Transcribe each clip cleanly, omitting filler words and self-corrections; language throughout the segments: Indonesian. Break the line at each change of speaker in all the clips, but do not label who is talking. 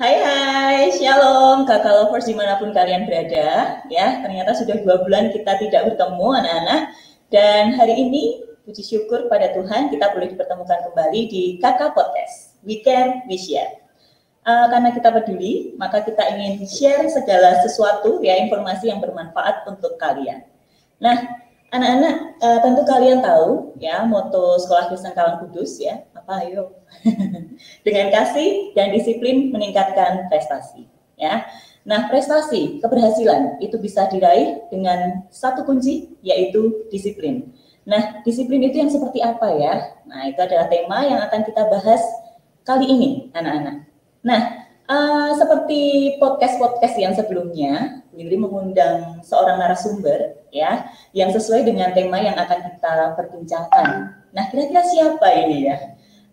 Hai, Shalom, kakak lovers dimanapun kalian berada. Ya, ternyata sudah 2 bulan kita tidak bertemu, anak-anak. Dan hari ini, puji syukur pada Tuhan, kita boleh dipertemukan kembali di Kakak Podcast. We Care, We Share. Karena kita peduli, maka kita ingin share segala sesuatu, ya, informasi yang bermanfaat untuk kalian. Nah, anak-anak, tentu kalian tahu, ya, moto Sekolah Kristen Kalang Kudus, ya, apa ayo? Dengan kasih dan disiplin meningkatkan prestasi, ya. Nah, prestasi, keberhasilan itu bisa diraih dengan satu kunci, yaitu disiplin. Nah, disiplin itu yang seperti apa ya? Nah, itu adalah tema yang akan kita bahas kali ini, anak-anak. Nah, seperti podcast-podcast yang sebelumnya, Willy mengundang seorang narasumber, ya, yang sesuai dengan tema yang akan kita perbincangkan. Nah, kira-kira siapa ini ya?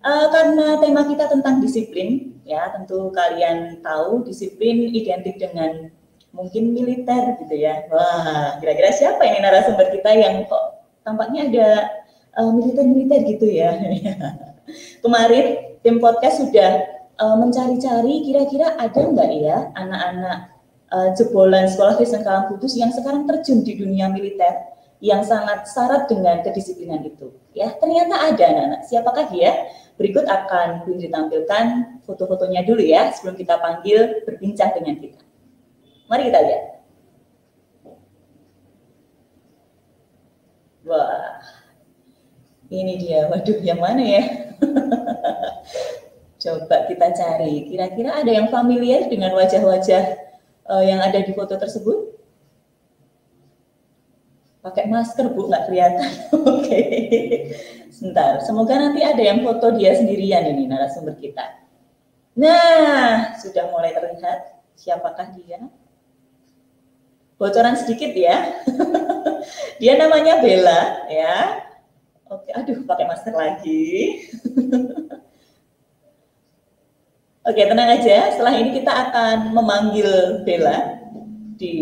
Karena tema kita tentang disiplin, ya tentu kalian tahu disiplin identik dengan mungkin militer gitu ya. Wah, kira-kira siapa ini narasumber kita yang kok tampaknya ada militer-militer gitu ya. Kemarin tim podcast sudah mencari-cari kira-kira ada nggak ya anak-anak jebolan Sekolah Kristen Kalang Kudus yang sekarang terjun di dunia militer yang sangat syarat dengan kedisiplinan itu. Ya, ternyata ada anak-anak. Siapakah dia? Berikut akan ditampilkan foto-fotonya dulu ya, sebelum kita panggil berbincang dengan kita. Mari kita lihat. Wah, ini dia. Waduh, yang mana ya? Coba kita cari. Kira-kira ada yang familiar dengan wajah-wajah yang ada di foto tersebut? Pakai masker, Bu, nggak kelihatan. Oke. Sebentar, semoga nanti ada yang foto dia sendirian ini narasumber kita. Nah, sudah mulai terlihat siapakah dia? Bocoran sedikit ya. Dia namanya Bella ya. Oke, aduh pakai masker lagi. Oke, tenang aja. Setelah ini kita akan memanggil Bella di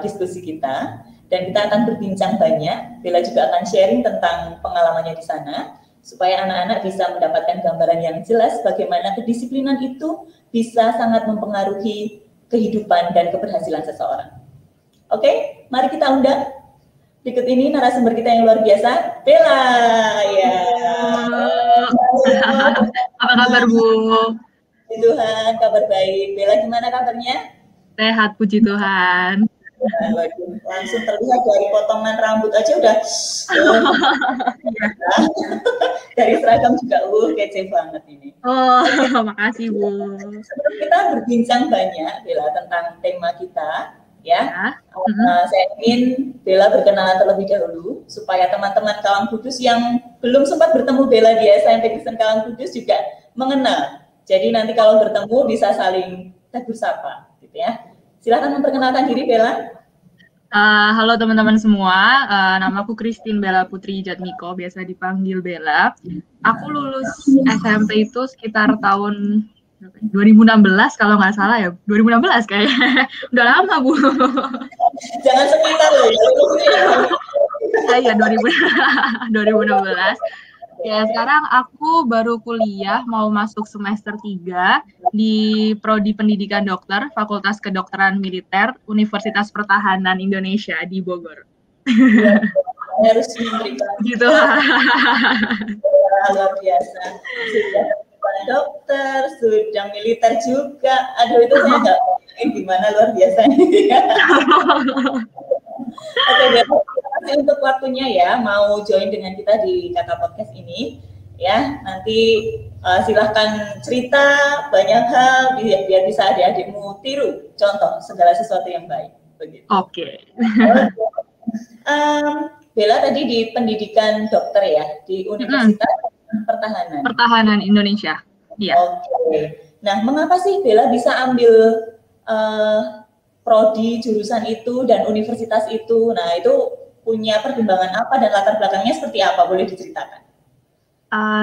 diskusi kita. Dan kita akan berbincang banyak. Bella juga akan sharing tentang pengalamannya di sana, supaya anak-anak bisa mendapatkan gambaran yang jelas bagaimana kedisiplinan itu bisa sangat mempengaruhi kehidupan dan keberhasilan seseorang. Oke, mari kita undang. Berikut ini narasumber kita yang luar biasa, Bella. Ya.
Apa kabar, Bu?
Puji Tuhan, kabar baik. Bella, gimana kabarnya?
Sehat, puji Tuhan.
Langsung terlihat dari potongan rambut aja udah dari seragam juga kece banget ini.
Oh, makasih, Bu.
Sebelum kita berbincang banyak Bella tentang tema kita ya, saya ingin Bella berkenalan terlebih dahulu supaya teman-teman Kalang Kudus yang belum sempat bertemu Bella di SMP Kristen Kalang Kudus juga mengenal. Jadi nanti kalau bertemu bisa saling tegur sapa gitu ya. Silakan memperkenalkan diri, Bella.
Halo teman-teman semua, namaku Christine Bella Putri Jatmiko, biasa dipanggil Bella. Aku lulus SMP itu sekitar tahun 2016 kalau nggak salah ya, 2016 kayaknya. Udah lama, Bu.
Jangan sekitar loh.
Iya, 2016. Ya, sekarang aku baru kuliah, mau masuk semester 3 di Prodi Pendidikan Dokter, Fakultas Kedokteran Militer, Universitas Pertahanan Indonesia di Bogor.
Ya, harus memberikan
gitu.
Luar biasa. Sudah dokter, sudah militer juga. Aduh, itu saya nggak tahu gimana luar biasa. Oke, terima kasih untuk waktunya ya, mau join dengan kita di Kakak Podcast ini. Ya, nanti silahkan cerita banyak hal biar bisa adik-adikmu tiru contoh segala sesuatu yang baik. Begitu.
Oke.
Bella tadi di pendidikan dokter ya di Universitas
Pertahanan Indonesia. Iya.
Oke. Nah, mengapa sih Bella bisa ambil prodi jurusan itu dan universitas itu? Nah, itu punya pertimbangan apa dan latar belakangnya seperti apa? Boleh diceritakan?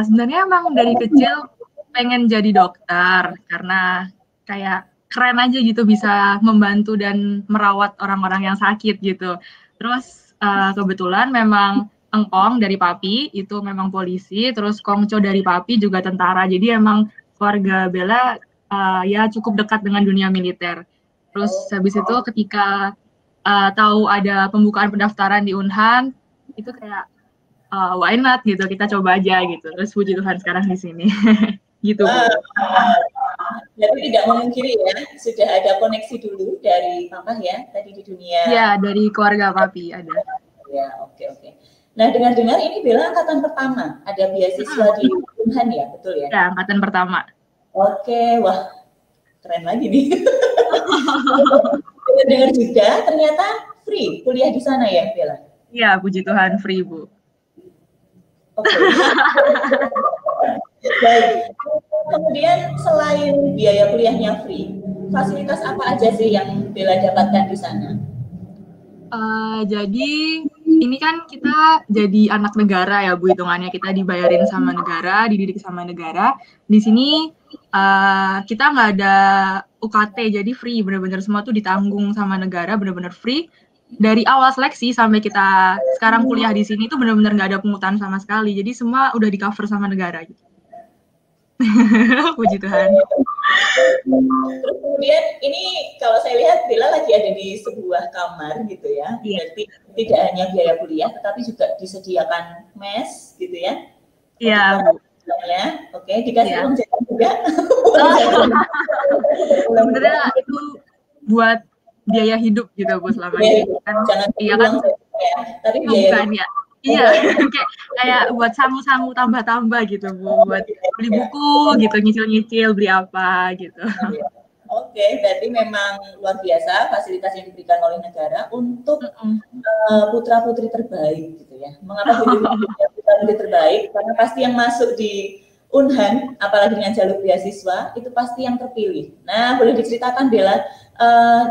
Sebenarnya emang dari kecil pengen jadi dokter karena kayak keren aja gitu bisa membantu dan merawat orang-orang yang sakit gitu. Terus kebetulan memang engkong dari papi itu memang polisi, terus kongco dari papi juga tentara. Jadi emang keluarga Bella ya cukup dekat dengan dunia militer. Terus habis itu ketika tahu ada pembukaan pendaftaran di Unhan, itu kayak why not gitu, kita coba aja gitu. Terus puji Tuhan sekarang di sini. Gitu, Bu.
Jadi tidak memungkiri ya, sudah ada koneksi dulu dari Papa ya, tadi di dunia.
Ya, dari keluarga Papi ada.
Ya, oke. Nah, dengar-dengar ini Bella angkatan pertama, ada beasiswa di Unhan ya, betul ya?
Ya, angkatan pertama.
Oke, wah, keren lagi nih. Dengar juga, ternyata free kuliah di sana ya, Bella?
Iya, puji Tuhan, free, Bu.
Oke. Baik. Kemudian selain biaya kuliahnya free, fasilitas apa aja sih yang Bella dapatkan di sana?
Jadi ini kan kita jadi anak negara ya, Bu, hitungannya kita dibayarin sama negara, dididik sama negara. Di sini kita nggak ada UKT, jadi free, benar-benar semua tuh ditanggung sama negara, benar-benar free. Dari awal seleksi sampai kita sekarang kuliah di sini tuh benar-benar nggak ada pungutan sama sekali. Jadi semua udah di cover sama negara gitu. Puji Tuhan.
Terus kemudian ini kalau saya lihat Bella lagi ada di sebuah kamar gitu ya. Berarti tidak hanya biaya kuliah tetapi juga disediakan mes gitu ya.
Iya.
Oke, dikasih uang jajan juga.
Sebenarnya itu buat biaya hidup gitu, Bu, selama ini.
Jangan
iya kan?
Tapi biaya
bukan ya. Iya, kayak buat sangu-sangu tambah-tambah gitu, Bu, buat beli buku gitu, nyicil-nyicil beli apa gitu.
Oke, berarti memang luar biasa fasilitas yang diberikan oleh negara untuk putra-putri terbaik gitu ya. Mengapa putra-putri terbaik? Karena pasti yang masuk di Unhan, apalagi dengan jalur beasiswa, itu pasti yang terpilih. Nah, boleh diceritakan Bella,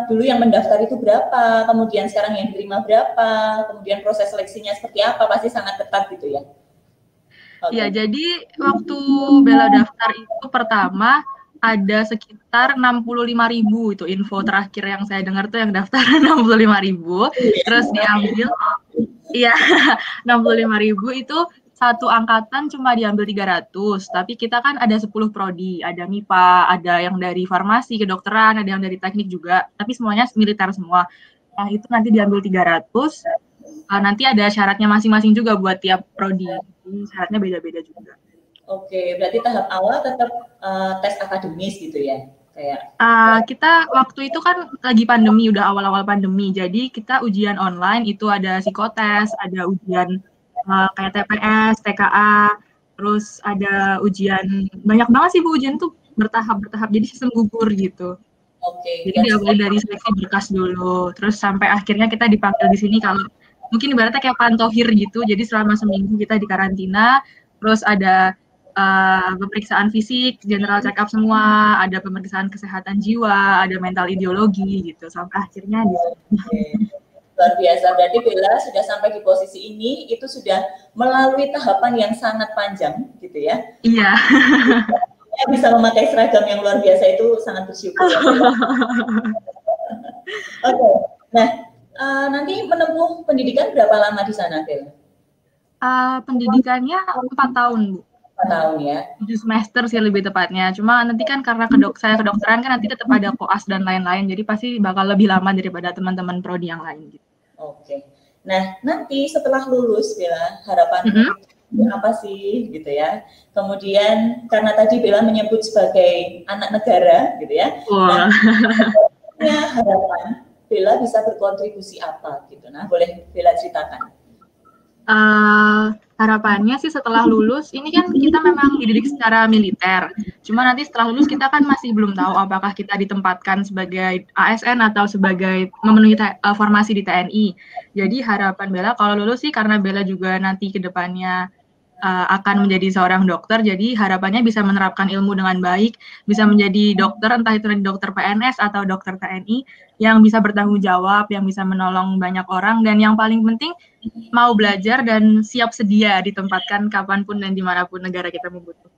dulu yang mendaftar itu berapa, kemudian sekarang yang diterima berapa, kemudian proses seleksinya seperti apa, pasti sangat ketat gitu ya?
Ya, jadi waktu Bella daftar itu pertama ada sekitar 65.000 itu info terakhir yang saya dengar tuh yang daftar 65.000, terus diambil, iya 65.000 itu satu angkatan cuma diambil 300, tapi kita kan ada 10 prodi, ada MIPA, ada yang dari farmasi, kedokteran, ada yang dari teknik juga, tapi semuanya militer semua. Nah, itu nanti diambil 300, nanti ada syaratnya masing-masing juga buat tiap prodi, jadi syaratnya beda-beda juga.
Oke, berarti tahap awal tetap tes akademis gitu ya? Kayak
kita waktu itu kan lagi pandemi, udah awal-awal pandemi, jadi kita ujian online itu ada psikotes, ada ujian kayak TPS, TKA, terus ada ujian, banyak banget sih Bu, ujian tuh bertahap-bertahap, jadi sistem gugur gitu.
Oke.
Jadi diawali dari seleksi berkas dulu, terus sampai akhirnya kita dipanggil di sini kalau mungkin ibaratnya kayak pantohir gitu, jadi selama seminggu kita di karantina, terus ada pemeriksaan fisik, general check up semua, ada pemeriksaan kesehatan jiwa, ada mental ideologi gitu, sampai akhirnya di sini.
Luar biasa, berarti Bella sudah sampai di posisi ini, itu sudah melalui tahapan yang sangat panjang gitu ya?
Iya.
Bisa memakai seragam yang luar biasa itu sangat bersyukur. Oke, nah nanti menempuh pendidikan berapa lama di sana, Bella?
Pendidikannya 4 tahun, Bu.
4 tahun ya?
7 semester sih lebih tepatnya. Cuma nanti kan karena saya kedokteran kan nanti tetap ada koas dan lain-lain, jadi pasti bakal lebih lama daripada teman-teman prodi yang lain gitu.
Oke. Nah, nanti setelah lulus, Bella, harapan apa sih gitu ya? Kemudian karena tadi Bella menyebut sebagai anak negara gitu ya. Nah, harapan Bella bisa berkontribusi apa gitu. Nah, boleh Bella ceritakan.
Harapannya sih setelah lulus, ini kan kita memang dididik secara militer. Cuma nanti setelah lulus kita kan masih belum tahu apakah kita ditempatkan sebagai ASN atau sebagai memenuhi formasi di TNI. Jadi harapan Bella kalau lulus sih, karena Bella juga nanti ke depannya akan menjadi seorang dokter, jadi harapannya bisa menerapkan ilmu dengan baik, bisa menjadi dokter, entah itu dokter PNS atau dokter TNI, yang bisa bertanggung jawab, yang bisa menolong banyak orang, dan yang paling penting mau belajar dan siap sedia ditempatkan kapanpun dan dimanapun negara kita membutuhkan.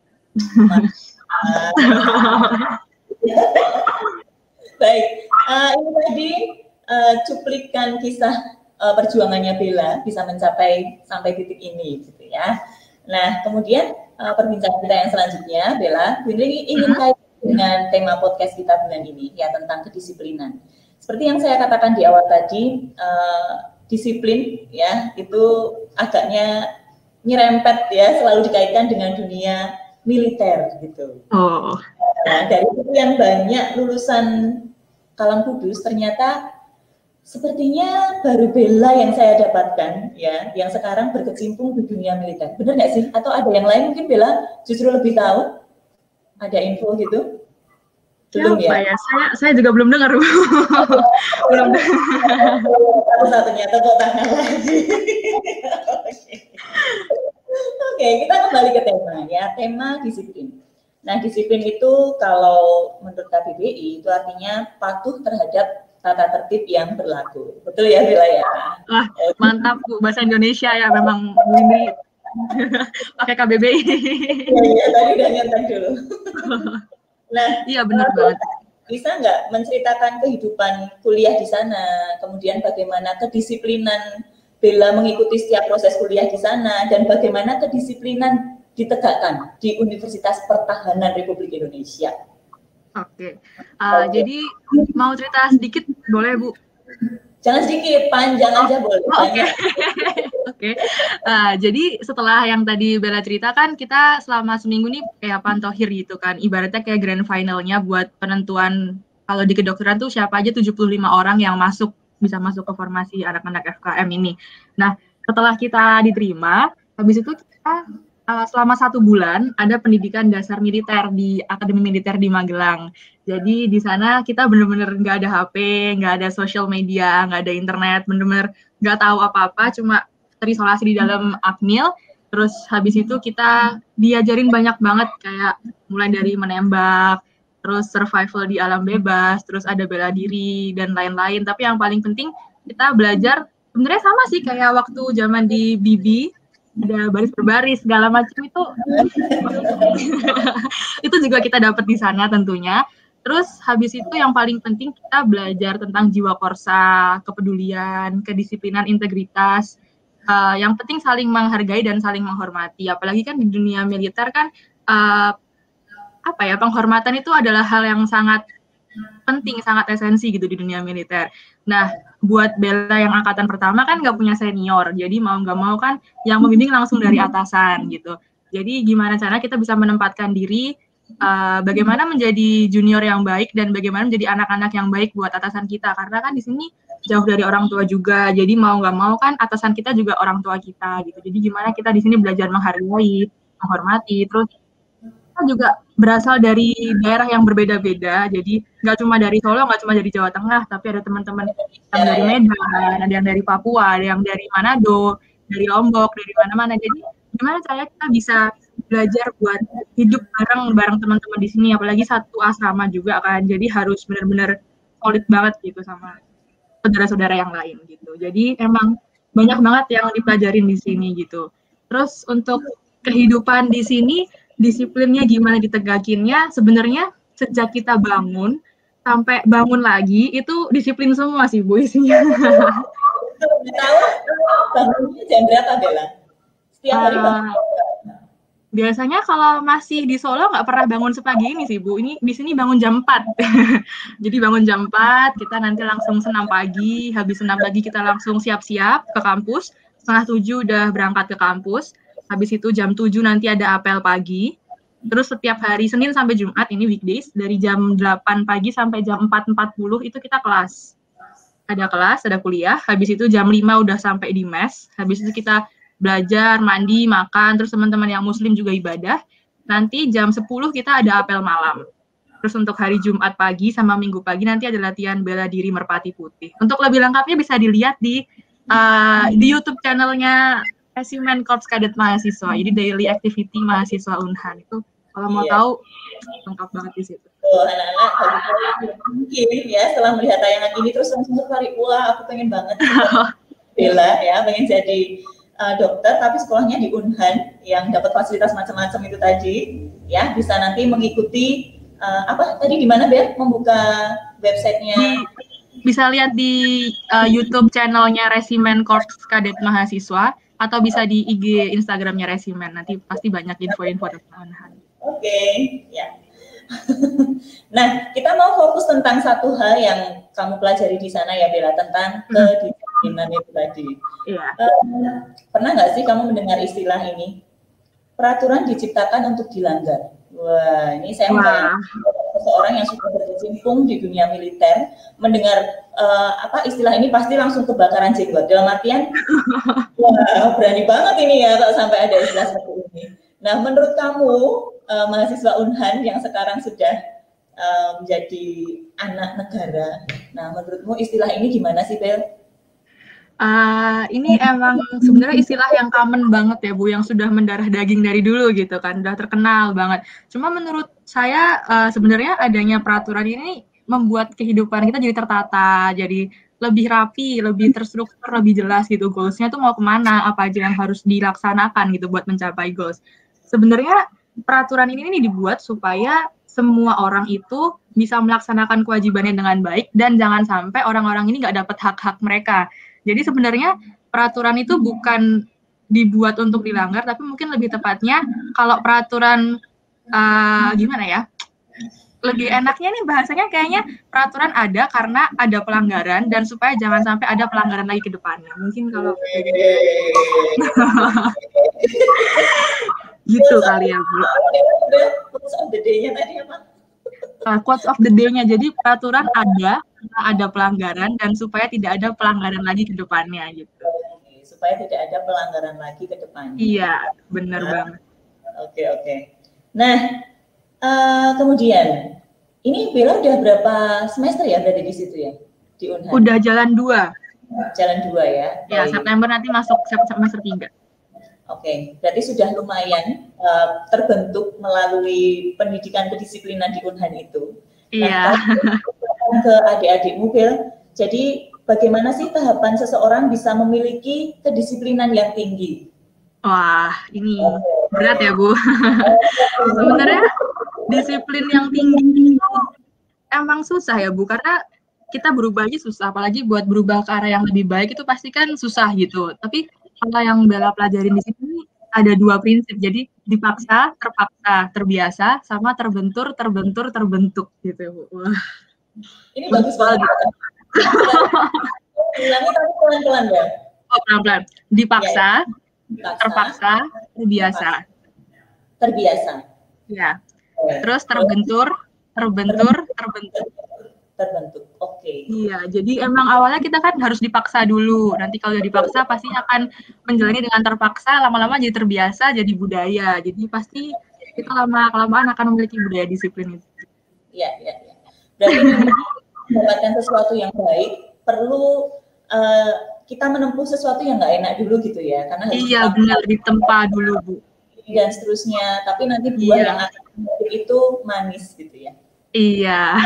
Baik, ini tadi cuplikan kisah perjuangannya Bella bisa mencapai sampai titik ini, gitu ya. Nah, kemudian perbincangan kita yang selanjutnya, Bella, ini ingin kaitkan dengan tema podcast kita bulan ini, ya, tentang kedisiplinan. Seperti yang saya katakan di awal tadi, disiplin ya itu agaknya nyerempet ya, selalu dikaitkan dengan dunia militer gitu.
Oh.
Nah, dari sekian banyak lulusan Kalam Kudus, ternyata sepertinya baru Bella yang saya dapatkan ya, yang sekarang berkecimpung di dunia militer. Benar nggak sih? Atau ada yang lain mungkin Bella justru lebih tahu? Ada info gitu? Belum ya?
Saya juga belum dengar. Belum dengar.
Satu-satunya tepuk tangan lagi. Oke, kita kembali ke tema ya, tema disiplin. Nah, disiplin itu kalau menurut KBBI itu artinya patuh terhadap tata tertib yang berlaku. Betul ya, Bella ya?
Wah, mantap Bu, bahasa Indonesia ya memang ini pakai KBBI.
Iya, tadi udah nyantai dulu. Nah,
iya benar banget.
Bisa nggak menceritakan kehidupan kuliah di sana, kemudian bagaimana kedisiplinan Bella mengikuti setiap proses kuliah di sana, dan bagaimana kedisiplinan ditegakkan di Universitas Pertahanan Republik Indonesia?
Oke. Jadi mau cerita sedikit boleh Bu?
Jangan sedikit, panjang aja boleh.
Oke. Oke. Jadi setelah yang tadi Bella ceritakan, kita selama seminggu nih kayak pantohir gitu kan. Ibaratnya kayak grand finalnya buat penentuan kalau di kedokteran tuh siapa aja 75 orang yang bisa masuk ke formasi anak-anak FKM ini. Nah, setelah kita diterima, habis itu kita selama 1 bulan ada pendidikan dasar militer di Akademi Militer di Magelang. Jadi di sana kita benar-benar nggak ada HP, nggak ada social media, nggak ada internet, benar-benar nggak tahu apa-apa, cuma terisolasi di dalam akmil. Terus habis itu kita diajarin banyak banget, kayak mulai dari menembak, terus survival di alam bebas, terus ada bela diri dan lain-lain. Tapi yang paling penting kita belajar sebenarnya sama sih kayak waktu zaman di BB, ada baris berbaris segala macam itu itu juga kita dapat di sana tentunya. Terus habis itu yang paling penting kita belajar tentang jiwa korsa, kepedulian, kedisiplinan, integritas. Yang penting saling menghargai dan saling menghormati. Apalagi kan di dunia militer kan penghormatan itu adalah hal yang sangat penting, sangat esensi gitu di dunia militer. Nah, buat Bella yang angkatan pertama kan nggak punya senior, jadi mau nggak mau kan yang membimbing langsung dari atasan gitu. Jadi gimana cara kita bisa menempatkan diri, bagaimana menjadi junior yang baik dan bagaimana menjadi anak-anak yang baik buat atasan kita. Karena kan di sini jauh dari orang tua juga, jadi mau nggak mau kan atasan kita juga orang tua kita gitu. Jadi gimana kita di sini belajar menghargai, menghormati, terus juga berasal dari daerah yang berbeda-beda, jadi nggak cuma dari Solo, nggak cuma dari Jawa Tengah, tapi ada teman-teman yang dari Medan, ada yang dari Papua, ada yang dari Manado, dari Lombok, dari mana-mana. Jadi gimana caranya kita bisa belajar buat hidup bareng teman-teman di sini, apalagi satu asrama juga kan, jadi harus benar-benar solid banget gitu sama saudara-saudara yang lain gitu. Jadi emang banyak banget yang dipelajarin di sini gitu. Terus untuk kehidupan di sini, disiplinnya gimana ditegakinnya, sebenarnya sejak kita bangun sampai bangun lagi itu disiplin semua sih Bu isinya.
Tahu bangunnya jam berapa Bella? Setiap hari bangun?
Biasanya kalau masih di Solo nggak pernah bangun sepagi ini sih Bu. Ini di sini bangun jam 4. Jadi bangun jam 4, kita nanti langsung senam pagi, habis senam pagi kita langsung siap-siap ke kampus, 6:30 udah berangkat ke kampus. Habis itu jam 7 nanti ada apel pagi. Terus setiap hari Senin sampai Jumat, ini weekdays, dari jam 8 pagi sampai jam 4.40 itu kita kelas. Ada kelas, ada kuliah. Habis itu jam 5 udah sampai di mes. Habis itu kita belajar, mandi, makan. Terus teman-teman yang muslim juga ibadah. Nanti jam 10 kita ada apel malam. Terus untuk hari Jumat pagi sama Minggu pagi nanti ada latihan bela diri Merpati Putih. Untuk lebih lengkapnya bisa dilihat di YouTube channelnya Resimen Korps Kadet Mahasiswa, jadi daily activity mahasiswa Unhan itu kalau mau tahu lengkap banget di situ.
Anak-anak mungkin ya setelah melihat tayangan ini terus langsung tertarik, wah aku pengen banget Bella ya, pengen jadi dokter tapi sekolahnya di Unhan yang dapat fasilitas macam-macam itu tadi ya, bisa nanti mengikuti tadi di mana Bel membuka websitenya?
Bisa lihat di YouTube channelnya Resimen Korps Kadet Mahasiswa atau bisa di IG Instagramnya Resimen, nanti pasti banyak info-info tentang Unhan.
Oke, ya. Nah, kita mau fokus tentang satu hal yang kamu pelajari di sana ya Bella, tentang kedisiplinan itu tadi.
Iya.
Pernah nggak sih kamu mendengar istilah ini? Peraturan diciptakan untuk dilanggar. Wah, ini saya membayangkan seseorang yang sudah berkecimpung di dunia militer mendengar istilah ini pasti langsung kebakaran jenggot. Dalam artian, wah berani banget ini ya kalau sampai ada istilah seperti ini. Nah, menurut kamu mahasiswa Unhan yang sekarang sudah menjadi anak negara, nah menurutmu istilah ini gimana sih, Bel?
Ini emang sebenarnya istilah yang common banget ya Bu, yang sudah mendarah daging dari dulu gitu kan, udah terkenal banget. Cuma menurut saya sebenarnya adanya peraturan ini membuat kehidupan kita jadi tertata, jadi lebih rapi, lebih terstruktur, lebih jelas gitu goals-nya tuh mau kemana, apa aja yang harus dilaksanakan gitu buat mencapai goals. Sebenarnya peraturan ini dibuat supaya semua orang itu bisa melaksanakan kewajibannya dengan baik dan jangan sampai orang-orang ini nggak dapat hak-hak mereka. Jadi sebenarnya peraturan itu bukan dibuat untuk dilanggar, tapi mungkin lebih tepatnya kalau peraturan gimana ya? Lebih enaknya nih bahasanya kayaknya peraturan ada karena ada pelanggaran dan supaya jangan sampai ada pelanggaran lagi ke depannya. Mungkin kalau gitu kali ya, Bu.
Quotes of the day-nya tadi apa?
Quotes of the day-nya. Jadi peraturan ada pelanggaran dan supaya tidak ada pelanggaran lagi ke depannya gitu.
Supaya tidak ada pelanggaran lagi ke depannya.
Iya, benar banget.
Oke. Nah, kemudian ini Bella udah berapa semester ya berada di situ ya? Di Unhan?
Udah jalan 2.
Jalan 2 ya?
Ya, September nanti masuk semester 3.
Oke, berarti sudah lumayan terbentuk melalui pendidikan kedisiplinan di Unhan itu.
Iya.
Nah, ke adik-adikmu, Bel, jadi bagaimana sih tahapan seseorang bisa memiliki kedisiplinan yang tinggi?
Wah, ini berat ya, Bu. Sebenarnya disiplin yang tinggi itu emang susah ya, Bu, karena kita berubah aja susah, apalagi buat berubah ke arah yang lebih baik itu pasti kan susah gitu. Tapi kalau yang Bella pelajarin di sini ada 2 prinsip, jadi dipaksa, terpaksa, terbiasa, sama terbentur, terbentuk gitu, Bu. Wah.
Ini bagus banget. Bilangnya tapi pelan-pelan ya.
Oh, pelan-pelan. Dipaksa, terpaksa, terbiasa.
Terbiasa.
Ya. Terus terbentur.
Oke.
Iya, jadi emang awalnya kita kan harus dipaksa dulu. Nanti kalau udah dipaksa pasti akan menjalani dengan terpaksa, lama-lama jadi terbiasa, jadi budaya. Jadi pasti kita lama-kelamaan akan memiliki budaya disiplin itu.
Iya. Berarti mendapatkan sesuatu yang baik perlu kita menempuh sesuatu yang nggak enak dulu gitu ya, karena
iya benar, ditempa dulu Bu
dan seterusnya, tapi nanti buah yang akan itu manis gitu ya.
Iya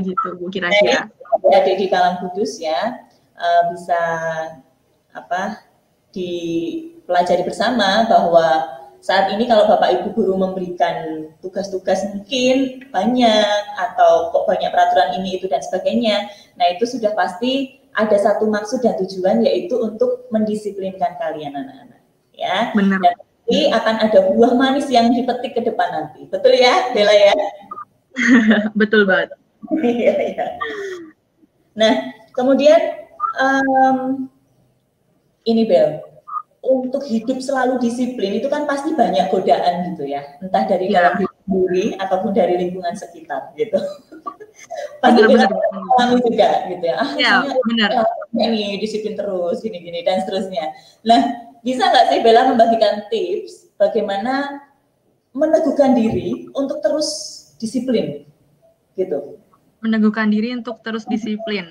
gitu Bu kira-kira.
Adik di Kalam Kudus ya bisa dipelajari bersama bahwa saat ini kalau Bapak Ibu guru memberikan tugas-tugas mungkin banyak atau kok banyak peraturan ini itu dan sebagainya, nah itu sudah pasti ada satu maksud dan tujuan, yaitu untuk mendisiplinkan kalian anak-anak ya.
Benar.
Dan nanti akan ada buah manis yang dipetik ke depan nanti, betul ya Bella ya?
Betul banget.
Iya. Nah kemudian ini Bel, untuk hidup selalu disiplin itu kan pasti banyak godaan gitu ya, entah dari dalam diri sendiri ataupun dari lingkungan sekitar gitu. Pasti benar juga gitu ya.
Benar.
Ini disiplin terus gini-gini dan seterusnya. Nah, bisa nggak sih Bella membagikan tips bagaimana meneguhkan diri untuk terus disiplin gitu?
Meneguhkan diri untuk terus disiplin.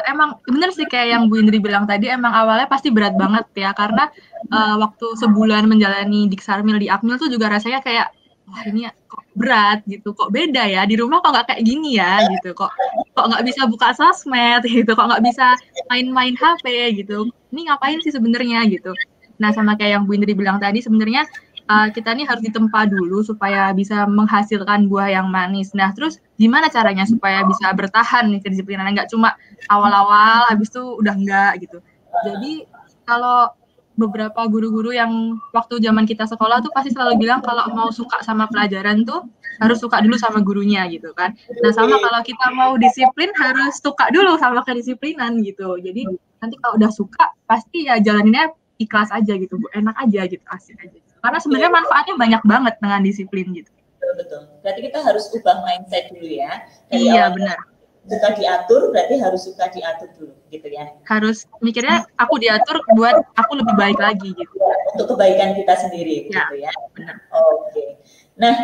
Emang bener sih kayak yang Bu Indri bilang tadi, emang awalnya pasti berat banget ya, karena waktu sebulan menjalani Diksarmil di Akmil tuh juga rasanya kayak wah ini kok berat gitu, kok beda ya, di rumah kok nggak kayak gini ya gitu, kok nggak bisa buka sosmed gitu, kok nggak bisa main-main HP gitu, ini ngapain sih sebenarnya gitu. Nah sama kayak yang Bu Indri bilang tadi, sebenarnya kita nih harus ditempa dulu supaya bisa menghasilkan buah yang manis. Nah terus gimana caranya supaya bisa bertahan nih kedisiplinannya, nggak cuma awal-awal habis itu udah enggak gitu. Jadi kalau beberapa guru-guru yang waktu zaman kita sekolah tuh pasti selalu bilang kalau mau suka sama pelajaran tuh harus suka dulu sama gurunya gitu kan. Nah sama kalau kita mau disiplin harus suka dulu sama kedisiplinan gitu. Jadi nanti kalau udah suka pasti ya jalaninnya ikhlas aja gitu Bu, enak aja gitu, asik aja. Karena sebenarnya manfaatnya banyak banget dengan disiplin gitu.
Betul. Berarti kita harus ubah mindset dulu ya.
Dari iya benar.
Suka diatur berarti harus suka diatur dulu gitu ya.
Harus mikirnya aku diatur buat aku lebih baik lagi gitu.
Untuk kebaikan kita sendiri ya, gitu ya.
Benar.
Oke. Nah,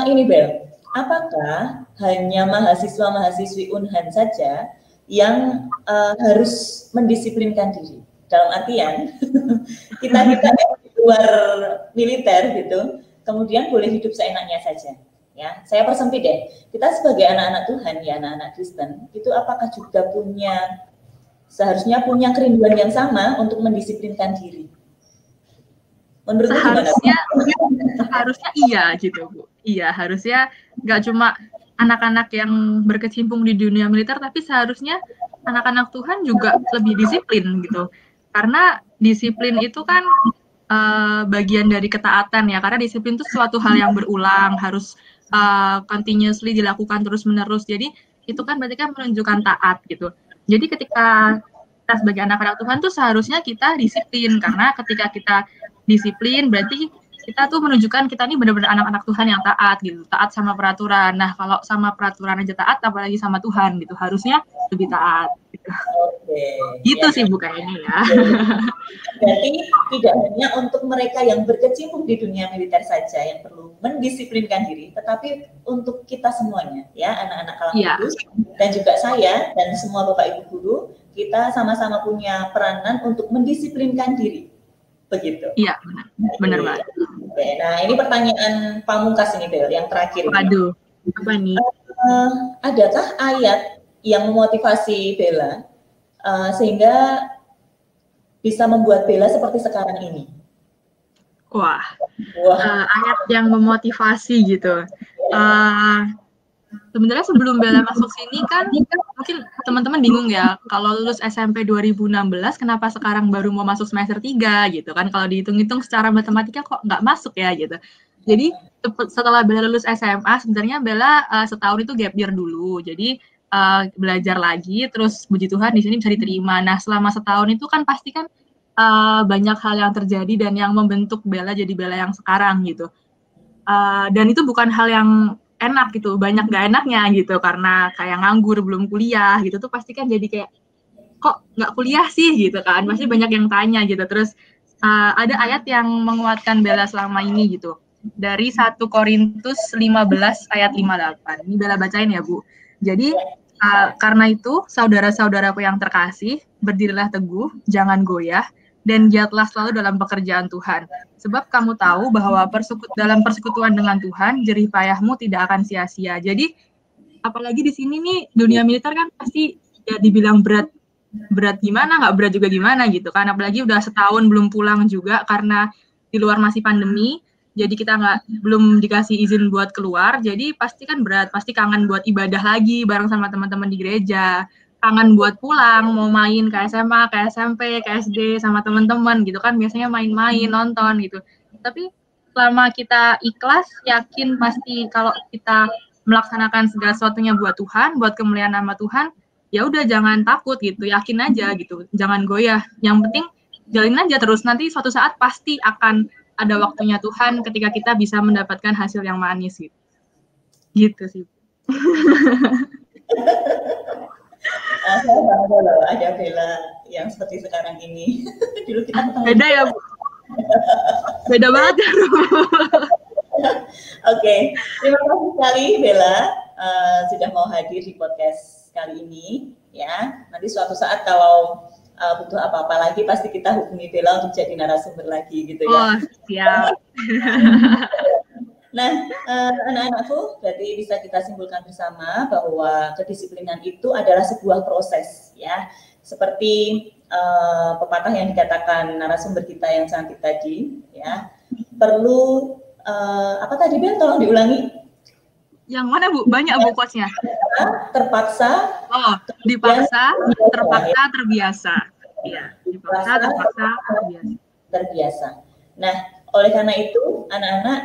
ini Bel, apakah hanya mahasiswa-mahasiswi Unhan saja yang harus mendisiplinkan diri? Dalam artian kita di luar militer gitu, kemudian boleh hidup seenaknya saja. Ya, saya persempit deh. Kita sebagai anak-anak Tuhan, ya anak-anak Kristen, itu apakah juga seharusnya punya kerinduan yang sama untuk mendisiplinkan diri? Menurut
harusnya iya gitu Bu. Iya, harusnya nggak cuma anak-anak yang berkecimpung di dunia militer, tapi seharusnya anak-anak Tuhan juga lebih disiplin gitu. Karena disiplin itu kan bagian dari ketaatan ya, karena disiplin itu suatu hal yang berulang, harus continuously dilakukan terus-menerus. Jadi itu kan berarti kan menunjukkan taat gitu. Jadi ketika kita sebagai anak-anak Tuhan tuh seharusnya kita disiplin, karena ketika kita disiplin berarti kita tuh menunjukkan kita ini benar-benar anak-anak Tuhan yang taat gitu, taat sama peraturan. Nah kalau sama peraturan aja taat, apalagi sama Tuhan gitu, harusnya lebih taat. Gitu. Gitu ya, sih Bu kayaknya ya.
Berarti tidak hanya untuk mereka yang berkecimpung di dunia militer saja yang perlu mendisiplinkan diri, tetapi untuk kita semuanya ya, anak-anak Kalang Kudus dan juga saya dan semua Bapak Ibu guru, kita sama-sama punya peranan untuk mendisiplinkan diri. Begitu.
Iya, benar banget.
Oke, nah ini pertanyaan pamungkas ini Bel, yang terakhir.
Waduh, apa nih?
Adakah ayat yang memotivasi Bella sehingga bisa membuat Bella seperti sekarang ini?
Wah. Ayat yang memotivasi gitu. Sebenarnya sebelum Bella masuk sini kan mungkin teman-teman bingung ya, kalau lulus SMP 2016 kenapa sekarang baru mau masuk semester 3 gitu kan, kalau dihitung-hitung secara matematika kok nggak masuk ya gitu. Jadi setelah Bella lulus SMA sebenarnya Bella setahun itu gap year dulu, jadi belajar lagi, terus puji Tuhan di sini bisa diterima. Nah selama setahun itu kan pasti kan banyak hal yang terjadi dan yang membentuk Bella jadi Bella yang sekarang gitu. Dan itu bukan hal yang enak gitu, banyak gak enaknya gitu, karena kayak nganggur belum kuliah gitu tuh pasti kan jadi kayak kok nggak kuliah sih gitu kan, pasti banyak yang tanya gitu. Terus ada ayat yang menguatkan Bella selama ini gitu, dari 1 Korintus 15 ayat 58. Ini Bella bacain ya Bu. Jadi karena itu saudara-saudaraku yang terkasih, berdirilah teguh, jangan goyah, dan giatlah selalu dalam pekerjaan Tuhan. Sebab kamu tahu bahwa dalam persekutuan dengan Tuhan, jerih payahmu tidak akan sia-sia. Jadi, apalagi di sini nih, dunia militer kan pasti ya dibilang berat gimana, nggak berat juga gimana gitu kan. Apalagi udah setahun belum pulang juga karena di luar masih pandemi. Jadi kita belum dikasih izin buat keluar. Jadi pasti kan berat, pasti kangen buat ibadah lagi bareng sama teman-teman di gereja. Kangen buat pulang, mau main ke SMA, ke SMP, ke SD sama teman-teman gitu kan, biasanya main-main, nonton gitu. Tapi selama kita ikhlas, yakin pasti kalau kita melaksanakan segala sesuatunya buat Tuhan, buat kemuliaan nama Tuhan, ya udah jangan takut gitu, yakin aja gitu, jangan goyah. Yang penting jalin aja terus, nanti suatu saat pasti akan ada waktunya Tuhan ketika kita bisa mendapatkan hasil yang manis gitu. Gitu sih.
Ada Bella yang seperti sekarang ini. Dulu kita
beda ya Bu. Beda banget ya Bu.
Oke, terima kasih sekali Bella sudah mau hadir di podcast kali ini ya. Nanti suatu saat kalau butuh apa-apa lagi pasti kita hubungi Bella untuk jadi narasumber lagi gitu ya.
Oh, siap.
Nah, anak-anakku, berarti bisa kita simpulkan bersama bahwa kedisiplinan itu adalah sebuah proses, ya. Seperti pepatah yang dikatakan narasumber kita yang cantik tadi, ya. Perlu apa tadi Bel? Tolong diulangi.
Yang mana Bu? Banyak Bu quotes-nya.
Terpaksa.
Oh, dipaksa, terpaksa, terbiasa. Iya, dipaksa, terpaksa, terbiasa.
terbiasa. Nah, oleh karena itu, anak-anak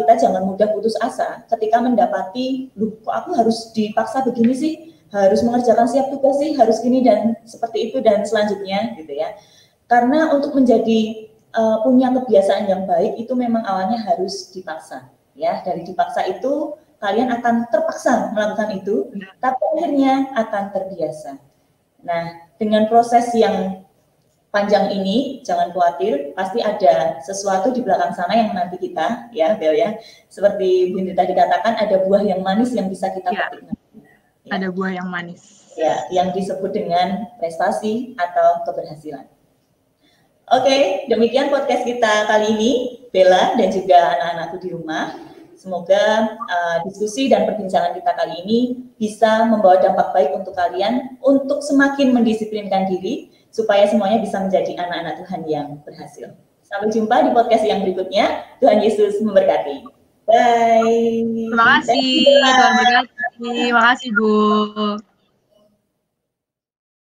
kita jangan mudah putus asa ketika mendapati, loh kok aku harus dipaksa begini sih, harus mengerjakan siap tugas sih, harus gini dan seperti itu dan selanjutnya gitu ya. Karena untuk menjadi punya kebiasaan yang baik itu memang awalnya harus dipaksa. Ya, dari dipaksa itu kalian akan terpaksa melakukan itu, tapi akhirnya akan terbiasa. Nah, dengan proses yang panjang ini, jangan khawatir, pasti ada sesuatu di belakang sana yang nanti kita, ya Bel ya, seperti Bu Indri tadi katakan, ada buah yang manis yang bisa kita petik.
Ya. Ada buah yang manis.
Ya, yang disebut dengan prestasi atau keberhasilan. Oke, demikian podcast kita kali ini, Bella dan juga anak-anakku di rumah. Semoga diskusi dan perbincangan kita kali ini bisa membawa dampak baik untuk kalian untuk semakin mendisiplinkan diri supaya semuanya bisa menjadi anak-anak Tuhan yang berhasil. Sampai jumpa di podcast yang berikutnya. Tuhan Yesus memberkati. Bye.
Terima kasih. Tuhan berkati. Terima kasih, Bu.